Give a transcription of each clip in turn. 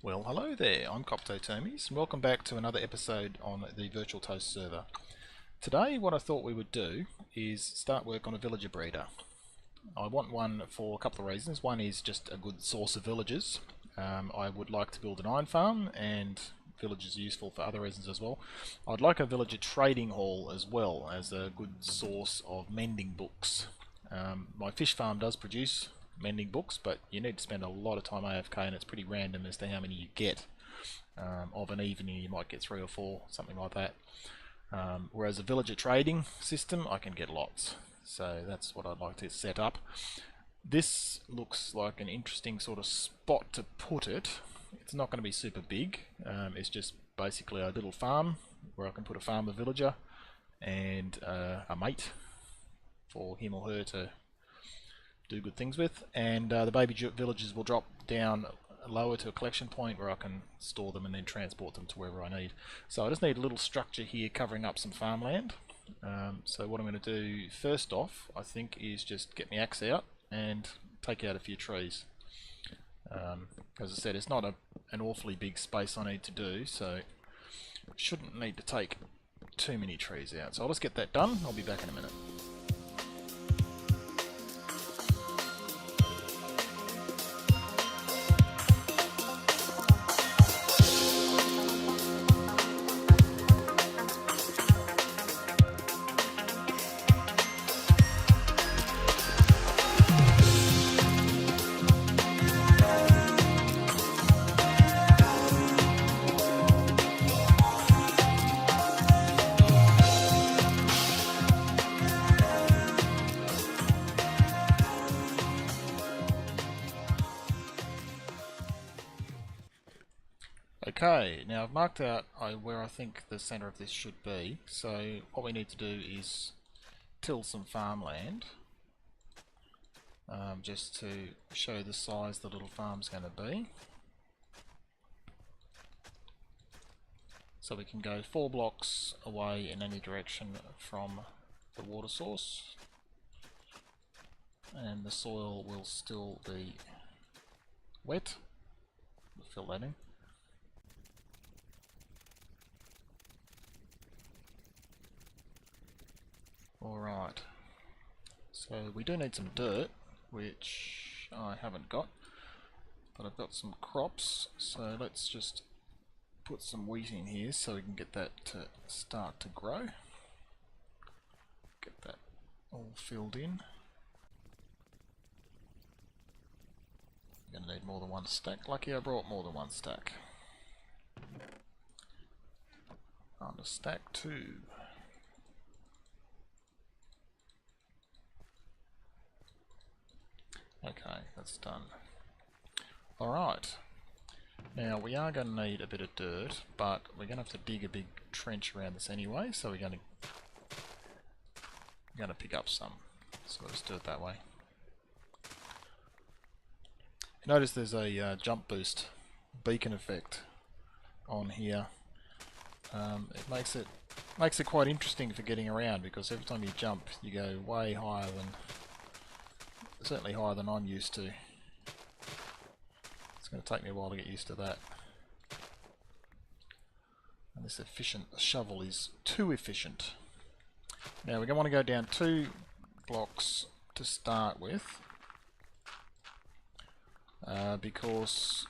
Well, hello there, I'm Coptotermes, and welcome back to another episode on the Virtual Toast server. Today what I thought we would do is start work on a villager breeder. I want one for a couple of reasons. One is just a good source of villagers. I would like to build an iron farm, and villagers are useful for other reasons as well. I'd like a villager trading hall as well as a good source of mending books. My fish farm does produce mending books, but you need to spend a lot of time AFK, and it's pretty random as to how many you get. Of an evening you might get 3 or 4, something like that. Whereas a villager trading system, I can get lots. So that's what I'd like to set up. This looks like an interesting sort of spot to put it. It's not going to be super big. It's just basically a little farm where I can put a farmer villager and a mate for him or her to do good things with, and the baby villagers will drop down lower to a collection point where I can store them and then transport them to wherever I need. So I just need a little structure here covering up some farmland. So what I'm going to do first off, I think, is just get my axe out and take out a few trees. As I said, it's not an awfully big space I need to do, so shouldn't need to take too many trees out. So I'll just get that done. I'll be back in a minute. Okay, now I've marked out where I think the centre of this should be, so what we need to do is till some farmland, just to show the size the little farm's going to be. So we can go 4 blocks away in any direction from the water source, and the soil will still be wet. We'll fill that in. Alright, so we do need some dirt, which I haven't got, but I've got some crops, so let's just put some wheat in here so we can get that to start to grow. Get that all filled in. I'm going to need more than 1 stack. Lucky I brought more than 1 stack. On to stack 2. Okay, that's done. Alright, now we are going to need a bit of dirt, but we're going to have to dig a big trench around this anyway, so we're going to pick up some. So let's do it that way. Notice there's a jump boost beacon effect on here. It makes it quite interesting for getting around, because every time you jump you go way higher than, certainly higher than I'm used to. It's going to take me a while to get used to that. And this efficient shovel is too efficient. Now we're going to want to go down 2 blocks to start with, because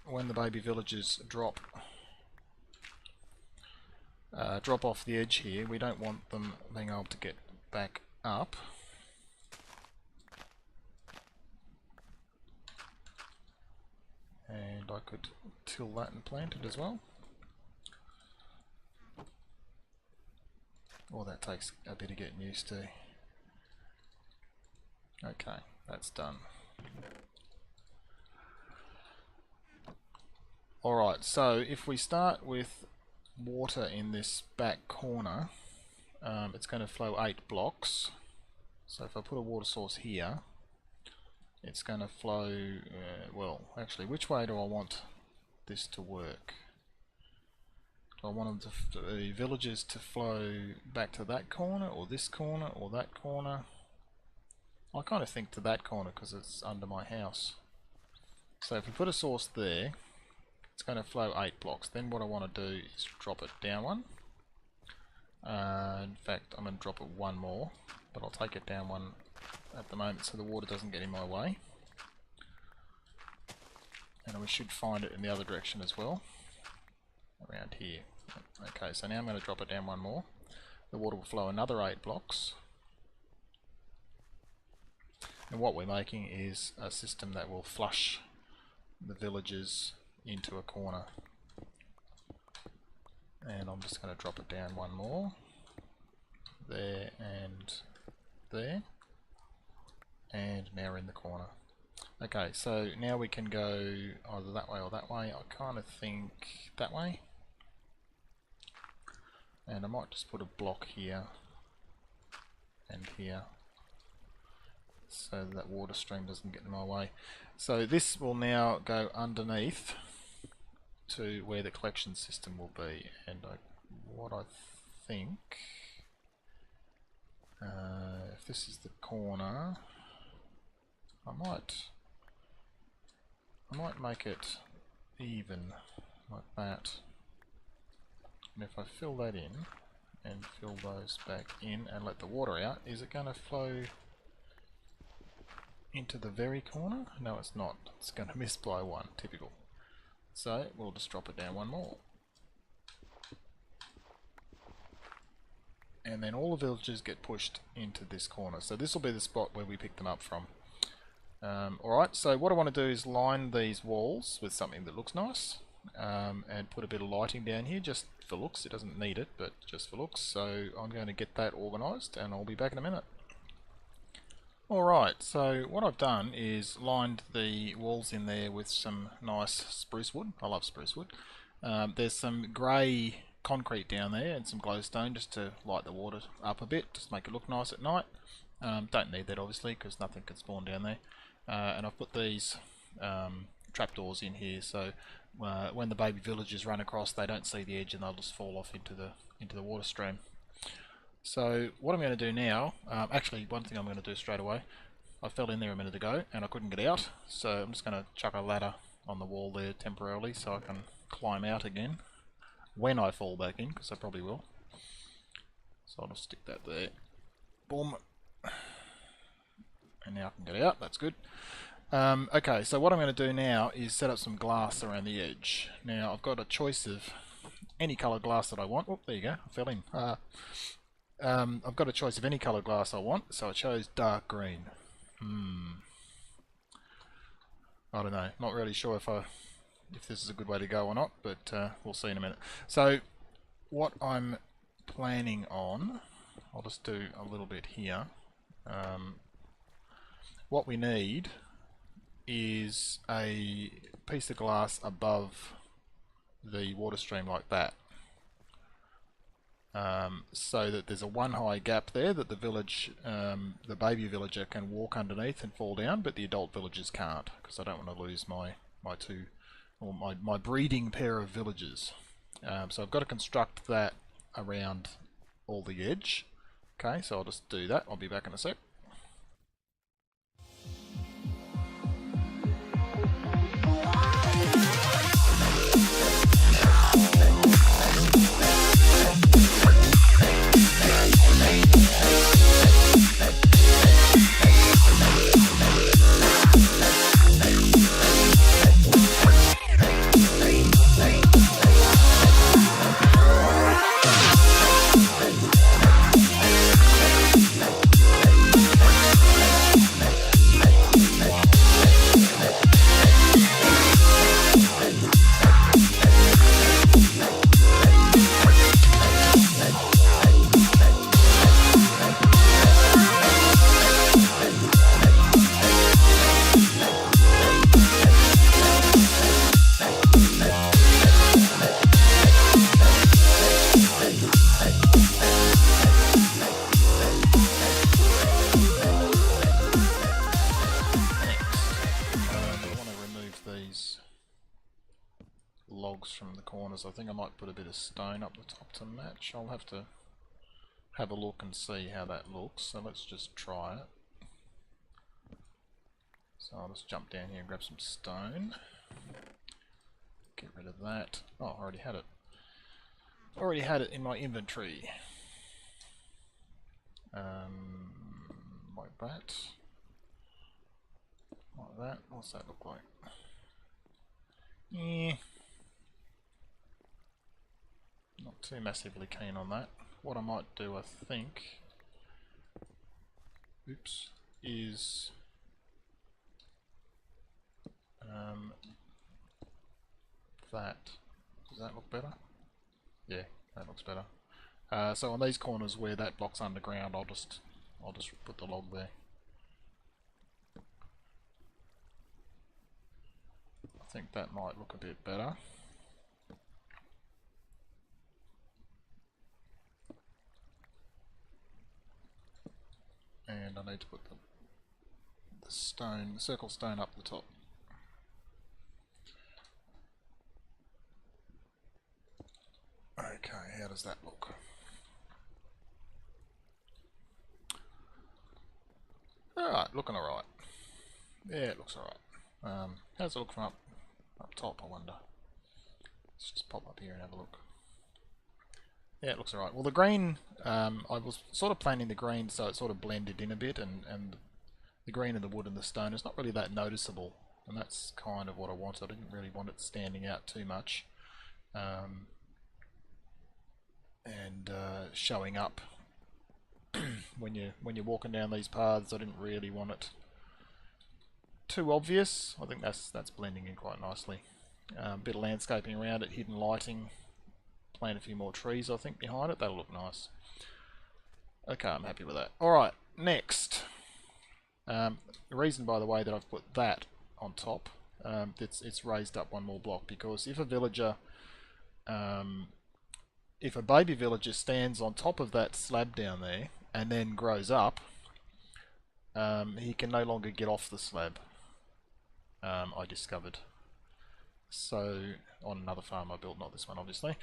when the baby villagers drop off the edge here, we don't want them being able to get back up. And I could till that and plant it as well. Or that takes a bit of getting used to. Okay, that's done. Alright, so if we start with water in this back corner, it's going to flow 8 blocks. So if I put a water source here, it's going to flow, well, actually, which way do I want this to work? Do I want the villagers to flow back to that corner, or this corner, or that corner? I kind of think to that corner because it's under my house. So if we put a source there, it's going to flow 8 blocks. Then what I want to do is drop it down one. In fact, I'm going to drop it one more, but I'll take it down one at the moment so the water doesn't get in my way. And we should find it in the other direction as well, around here. Okay, so now I'm going to drop it down one more. The water will flow another 8 blocks. And what we're making is a system that will flush the villages into a corner. And I'm just going to drop it down one more. There and there. And now we're in the corner. Okay, so now we can go either that way or that way. I kind of think that way. And I might just put a block here and here, so that water stream doesn't get in my way. So this will now go underneath to where the collection system will be. And what I think, if this is the corner, I might make it even like that. And if I fill that in and fill those back in and let the water out, is it going to flow into the very corner? No, it's not. It's going to miss by one, typical. So we'll just drop it down one more. And then all the villages get pushed into this corner. So this will be the spot where we pick them up from. Alright, so what I want to do is line these walls with something that looks nice, and put a bit of lighting down here just for looks. It doesn't need it, but just for looks. So I'm going to get that organised and I'll be back in a minute. Alright, so what I've done is lined the walls in there with some nice spruce wood. I love spruce wood. There's some grey concrete down there and some glowstone just to light the water up a bit, just make it look nice at night. Don't need that obviously because nothing can spawn down there. And I've put these trapdoors in here, so when the baby villagers run across, they don't see the edge and they'll just fall off into the water stream. So what I'm going to do now, actually one thing I'm going to do straight away, I fell in there a minute ago and I couldn't get out, so I'm just going to chuck a ladder on the wall there temporarily so I can climb out again when I fall back in, because I probably will. So I'll just stick that there. Boom. And now I can get out, that's good. Okay, so what I'm going to do now is set up some glass around the edge. Now I've got a choice of any colour glass that I want. Oh, there you go, I fell in. I've got a choice of any colour glass I want, so I chose dark green. I don't know, not really sure if this is a good way to go or not, but we'll see in a minute. So what I'm planning on, I'll just do a little bit here. What we need is a piece of glass above the water stream like that, so that there's a one high gap there that the village, the baby villager can walk underneath and fall down, but the adult villagers can't, because I don't want to lose my breeding pair of villagers. So I've got to construct that around all the edge. Okay, so I'll just do that. I'll be back in a sec. Logs from the corners. I think I might put a bit of stone up the top to match. I'll have to have a look and see how that looks, so let's just try it. So I'll just jump down here and grab some stone, get rid of that. Oh, I already had it. Already had it in my inventory. Like that. Like that. What's that look like? Yeah. Not too massively keen on that. What I might do, I think, oops, is that. Does that look better? Yeah, that looks better. So on these corners where that block's underground, I'll just put the log there. I think that might look a bit better. And I need to put the stone, the circle stone up the top. Okay, how does that look? Alright, looking alright. Yeah, it looks alright. How does it look from up top, I wonder? Let's just pop up here and have a look. Yeah, it looks alright. Well, the green, I was sort of planning the green so it sort of blended in a bit, and the green of the wood and the stone is not really that noticeable, and that's kind of what I wanted. I didn't really want it standing out too much, and showing up when you're walking down these paths. I didn't really want it too obvious. I think that's blending in quite nicely. A bit of landscaping around it, hidden lighting. Plant a few more trees, I think, behind it. That'll look nice. Okay, I'm happy with that. Alright, next. The reason, by the way, that I've put that on top, it's raised up one more block, because if a villager, if a baby villager stands on top of that slab down there and then grows up, he can no longer get off the slab, I discovered. So, on another farm I built, not this one obviously.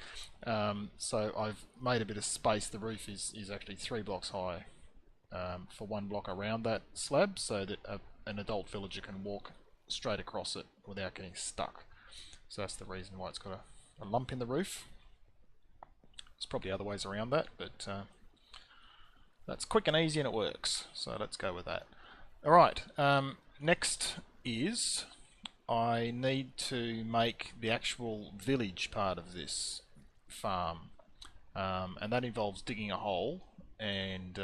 So I've made a bit of space. The roof is actually 3 blocks high, for 1 block around that slab, so that an adult villager can walk straight across it without getting stuck. So that's the reason why it's got a lump in the roof. There's probably other ways around that, but that's quick and easy and it works. So let's go with that. Alright, next is I need to make the actual village part of this farm, and that involves digging a hole and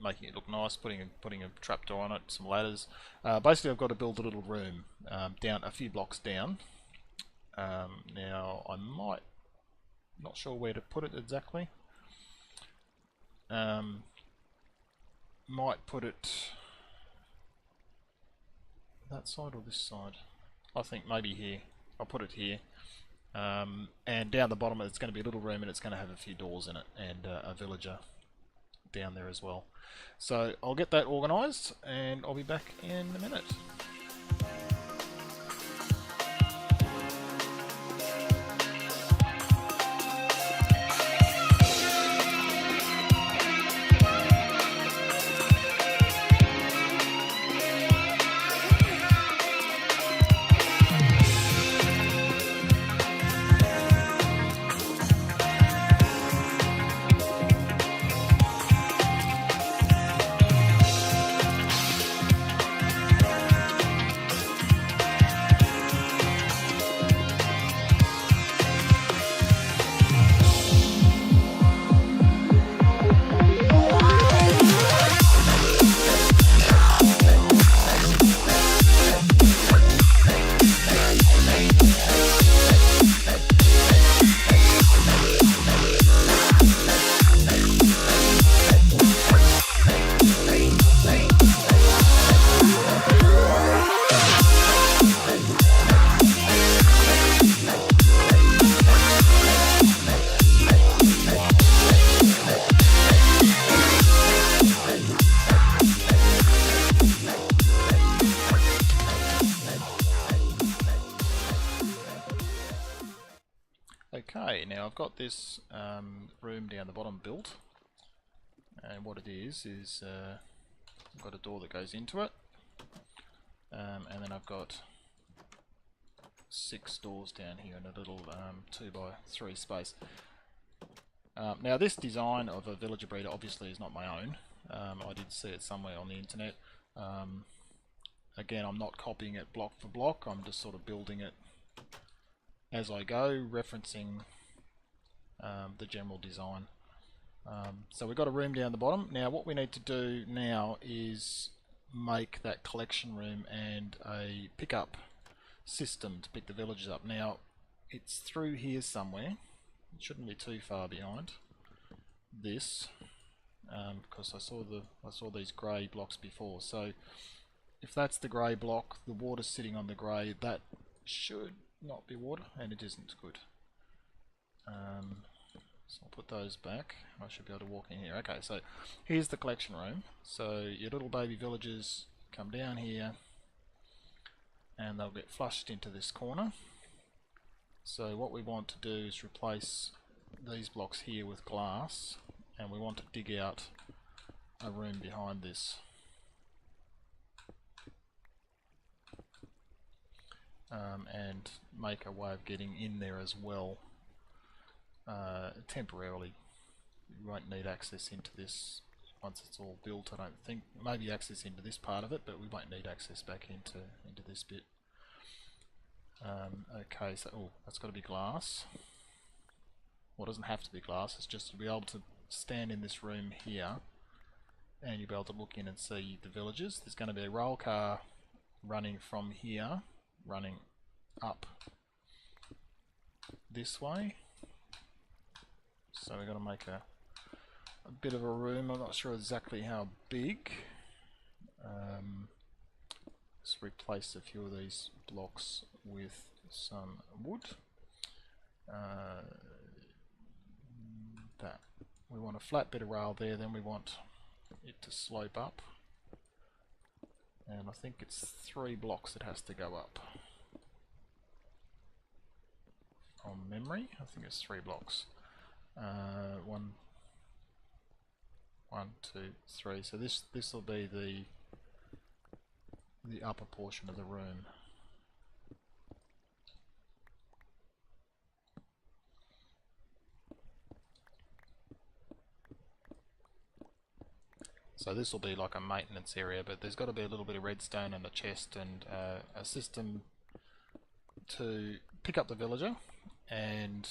making it look nice, putting a trapdoor on it, some ladders. Basically, I've got to build a little room down a few blocks down. Now I might, not sure where to put it exactly. Might put it that side or this side. I think maybe here. I'll put it here. And down the bottom it's going to be a little room, and it's going to have a few doors in it, and a villager down there as well. So I'll get that organised and I'll be back in a minute. Okay, now I've got this room down the bottom built, and what it is I've got a door that goes into it, and then I've got 6 doors down here in a little 2x3 space. Now this design of a villager breeder obviously is not my own. I did see it somewhere on the internet. Again, I'm not copying it block for block, I'm just sort of building it as I go, referencing the general design. So we've got a room down the bottom. Now what we need to do now is make that collection room and a pickup system to pick the villagers up. Now it's through here somewhere. It shouldn't be too far behind this, because I saw these grey blocks before. So if that's the grey block, the water's sitting on the grey, that should not be water, and it isn't. Good. So I'll put those back. I should be able to walk in here. Okay, so here's the collection room. So your little baby villagers come down here and they'll get flushed into this corner. So what we want to do is replace these blocks here with glass, and we want to dig out a room behind this. And make a way of getting in there as well. Temporarily, you won't need access into this once it's all built, I don't think. Maybe access into this part of it, but we won't need access back into this bit. Okay, so that's got to be glass. Well, it doesn't have to be glass, it's just to be able to stand in this room here and you'll be able to look in and see the villagers. There's going to be a rail car running from here, running up this way. So we're going to make a bit of a room. I'm not sure exactly how big. Let's replace a few of these blocks with some wood. That we want a flat bit of rail there, then we want it to slope up. And I think it's 3 blocks it has to go up. From memory, I think it's 3 blocks. 1, 2, 3. So this will be the upper portion of the room. So this will be like a maintenance area, but there's got to be a little bit of redstone and a chest and a system to pick up the villager and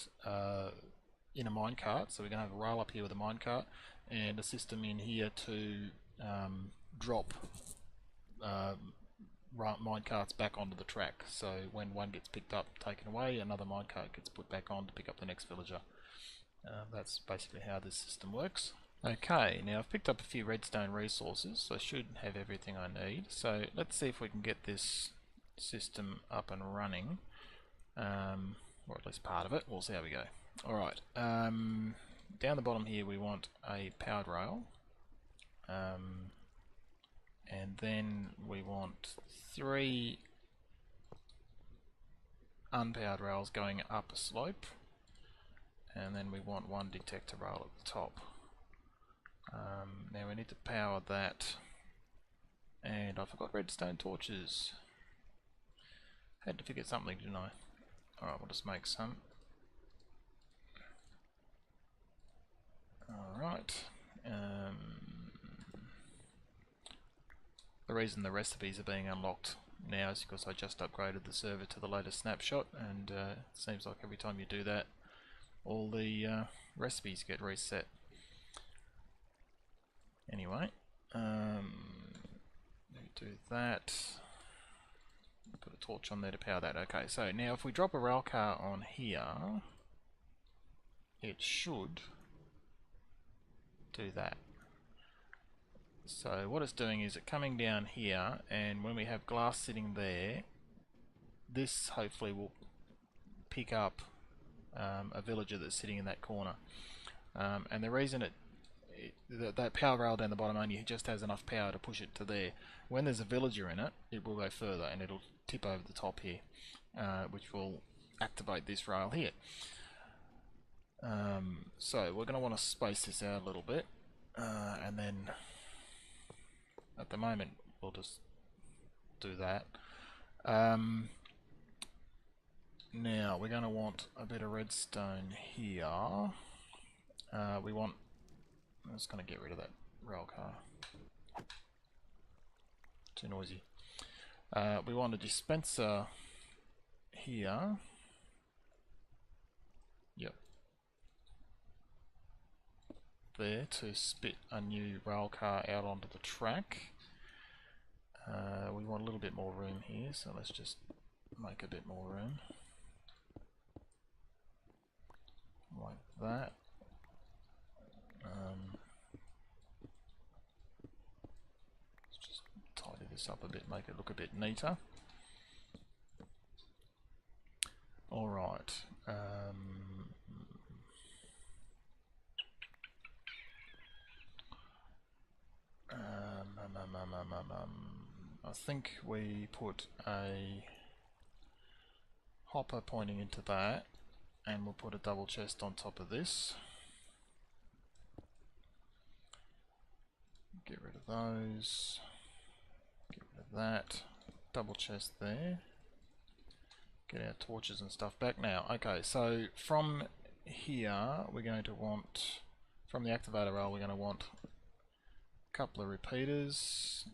in a minecart. So we're going to have a rail up here with a minecart and a system in here to drop minecarts back onto the track. So when one gets picked up, taken away, another minecart gets put back on to pick up the next villager. That's basically how this system works. Okay, now I've picked up a few redstone resources, so I should have everything I need. So let's see if we can get this system up and running, or at least part of it. We'll see how we go. Alright, down the bottom here we want a powered rail, and then we want 3 unpowered rails going up a slope, and then we want 1 detector rail at the top. Now we need to power that, and I forgot redstone torches. Had to figure something, didn't I? Alright, we'll just make some. Alright. The reason the recipes are being unlocked now is because I just upgraded the server to the latest snapshot, and it seems like every time you do that, all the recipes get reset. Anyway, do that. Put a torch on there to power that. Okay, so now if we drop a rail car on here, it should do that. So what it's doing is it's coming down here, and when we have glass sitting there, this hopefully will pick up a villager that's sitting in that corner. And the reason that power rail down the bottom only just has enough power to push it to there. When there's a villager in it, it will go further and it'll tip over the top here, which will activate this rail here. So we're going to want to space this out a little bit, and then at the moment we'll just do that. Now we're going to want a bit of redstone here. We want... I'm just going to get rid of that rail car. Too noisy. We want a dispenser here. Yep. There to spit a new rail car out onto the track. We want a little bit more room here, so let's just make a bit more room. Like that. Let's just tidy this up a bit, make it look a bit neater. Alright. I think we put a hopper pointing into that, and we'll put a double chest on top of this. Get rid of those. Get rid of that. Double chest there. Get our torches and stuff back now. Okay, so from here we're going to want, from the activator rail, we're going to want a couple of repeaters.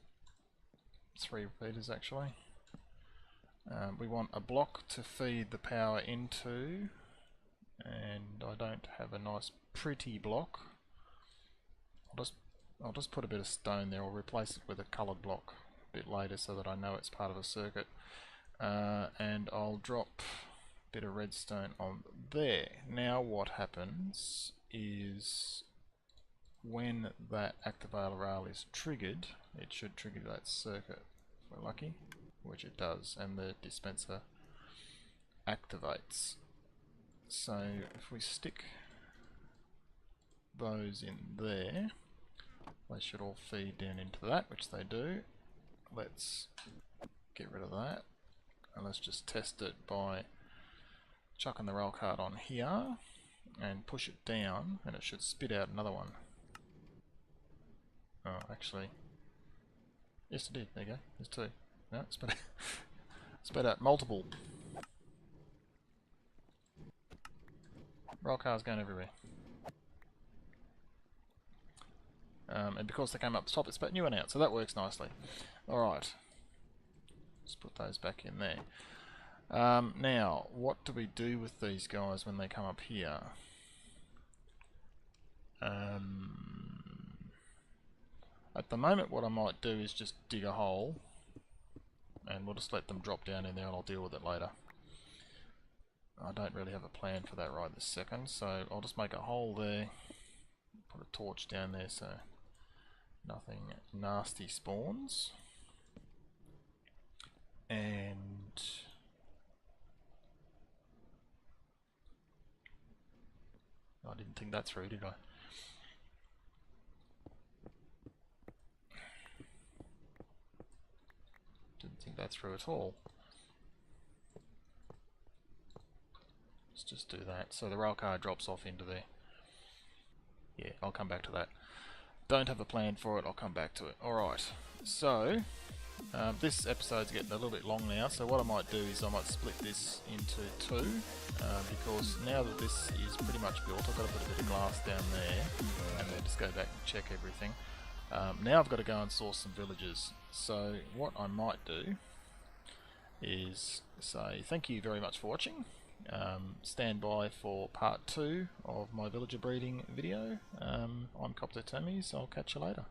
3 repeaters actually. We want a block to feed the power into, and I don't have a nice pretty block. I'll just put a bit of stone there, or replace it with a coloured block a bit later so that I know it's part of a circuit. And I'll drop a bit of redstone on there. Now what happens is when that activator rail is triggered, it should trigger that circuit if we're lucky, which it does, and the dispenser activates. So if we stick those in there, they should all feed down into that, which they do. Let's get rid of that, and let's just test it by chucking the rail cart on here and push it down, and it should spit out another one. Oh, actually, yes it did, there you go, there's 2. No, spit out multiple. Rail cars going everywhere. And because they came up the top, it spat new one out, so that works nicely. Alright, let's put those back in there. Now, what do we do with these guys when they come up here? At the moment what I might do is just dig a hole, and we'll just let them drop down in there and I'll deal with it later. I don't really have a plan for that right this second, so I'll just make a hole there, put a torch down there so nothing nasty spawns. And I didn't think that through, did I? Didn't think that through at all. Let's just do that. So the rail car drops off into there. Yeah, I'll come back to that. Don't have a plan for it, I'll come back to it. Alright, so this episode's getting a little bit long now, so what I might do is I might split this into 2, because now that this is pretty much built, I've got to put a bit of glass down there, and then just go back and check everything. Now I've got to go and source some villagers, so what I might do is say thank you very much for watching. Stand by for part 2 of my villager breeding video. I'm Coptotermes, I'll catch you later.